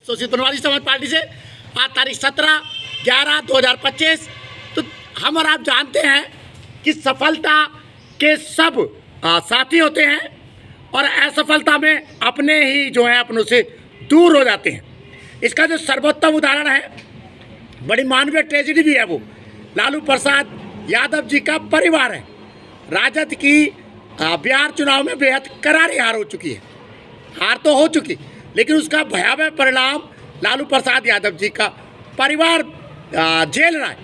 शोषित बनवारी समाज पार्टी से आज तारीख 17/11/2025। तो हम और आप जानते हैं कि सफलता के सब साथी होते हैं और असफलता में अपने ही जो है अपनों से दूर हो जाते हैं। इसका जो सर्वोत्तम उदाहरण है, बड़ी मानवीय ट्रेजेडी भी है, वो लालू प्रसाद यादव जी का परिवार है। राजद की बिहार चुनाव में बेहद करारी हार हो चुकी है। हार तो हो चुकी, लेकिन उसका भयावह परिणाम लालू प्रसाद यादव जी का परिवार झेल रहा है।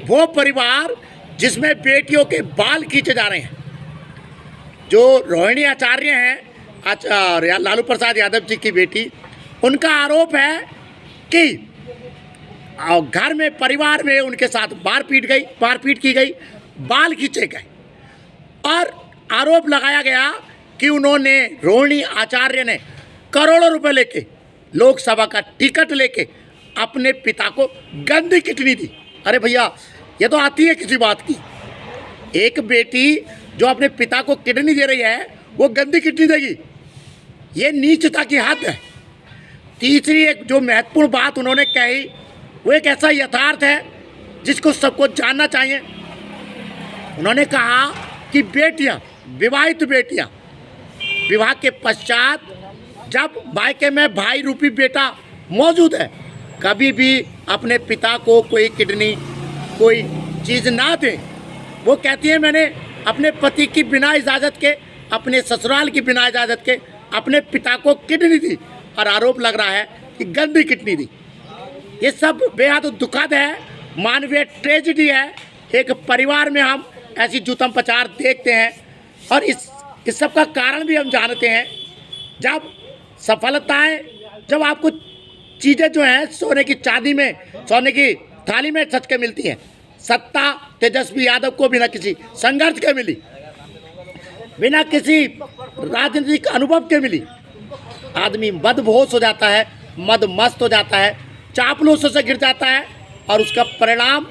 वो परिवार जिसमें बेटियों के बाल खींचे जा रहे हैं। जो रोहिणी आचार्य हैं, लालू प्रसाद यादव जी की बेटी, उनका आरोप है कि घर में परिवार में उनके साथ मारपीट की गई, बाल खींचे गए और आरोप लगाया गया कि उन्होंने, रोहिणी आचार्य ने करोड़ों रुपए लेके, लोकसभा का टिकट लेके अपने पिता को गंदी किडनी दी। अरे भैया, ये तो आती है किसी बात की। एक बेटी जो अपने पिता को किडनी दे रही है, वो गंदी किडनी देगी? ये नीचता की हद है। तीसरी एक जो महत्वपूर्ण बात उन्होंने कही, वो एक ऐसा यथार्थ है जिसको सबको जानना चाहिए। उन्होंने कहा कि बेटियां, विवाहित बेटियां, विवाह के पश्चात जब मायके में भाई रूपी बेटा मौजूद है, कभी भी अपने पिता को कोई किडनी, कोई चीज़ ना दें। वो कहती है, मैंने अपने पति की बिना इजाज़त के, अपने ससुराल की बिना इजाज़त के अपने पिता को किडनी दी, और आरोप लग रहा है कि गंदी किडनी दी। ये सब बेहद दुखद है, मानवीय ट्रेजेडी है। एक परिवार में हम ऐसी जूतम प्रचार देखते हैं, और इस सब का कारण भी हम जानते हैं। जब सफलताएं, जब आपको चीज़ें जो हैं सोने की चांदी में, सोने की थाली में सच के मिलती हैं। सत्ता तेजस्वी यादव को बिना किसी संघर्ष के मिली, बिना किसी राजनीतिक अनुभव के मिली। आदमी मदहोश हो जाता है, मदमस्त हो जाता है, चापलूसों से गिर जाता है, और उसका परिणाम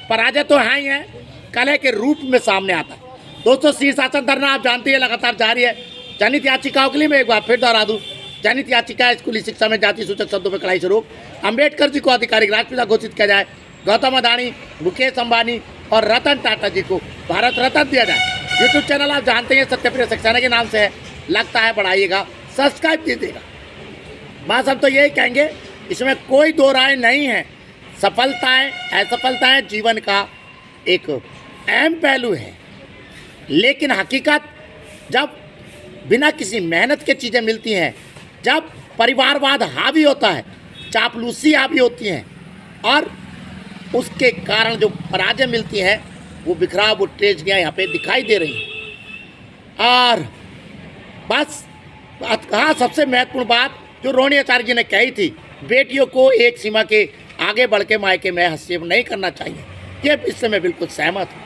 पराजय तो है ही है, कलह के रूप में सामने आता है। दोस्तों, शीर्षासन धरना आप जानते हैं लगातार जारी है। जनहित याचिकाओं के लिए मैं एक बार फिर दोहरा दूँ। जनहित याचिका स्कूली शिक्षा में जाति सूचक शब्दों पर कड़ाई से रोक, अम्बेडकर जी को आधिकारिक राष्ट्रपिता घोषित किया जाए, गौतम अदानी, मुकेश अंबानी और रतन टाटा जी को भारत रत्न दिया जाए। यूट्यूब चैनल आप जानते हैं सत्यप्रिय सक्सेना के नाम से है, लगता है बढ़ाइएगा, सब्सक्राइब कीजिएगा। बस हम तो यही कहेंगे, इसमें कोई दो राय नहीं है। सफलताएं, असफलताएं जीवन का एक अहम पहलू है, लेकिन हकीकत जब बिना किसी मेहनत के चीज़ें मिलती हैं, जब परिवारवाद हावी होता है, चापलूसी हावी होती हैं, और उसके कारण जो पराजय मिलती है, वो बिखराव, वो ट्रेजेडियाँ यहाँ पे दिखाई दे रही हैं। और बस हाँ, सबसे महत्वपूर्ण बात जो रोहिणी आचार्य जी ने कही थी, बेटियों को एक सीमा के आगे बढ़ के मायके में हस्तक्षेप नहीं करना चाहिए, ये इससे मैं बिल्कुल सहमत हूँ।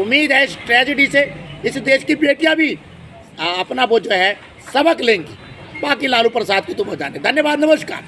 उम्मीद है इस ट्रेजेडी से इस देश की बेटियाँ भी अपना वो जो है सबक लेंगी। बाकी लालू प्रसाद की तो वो जाने। धन्यवाद, नमस्कार।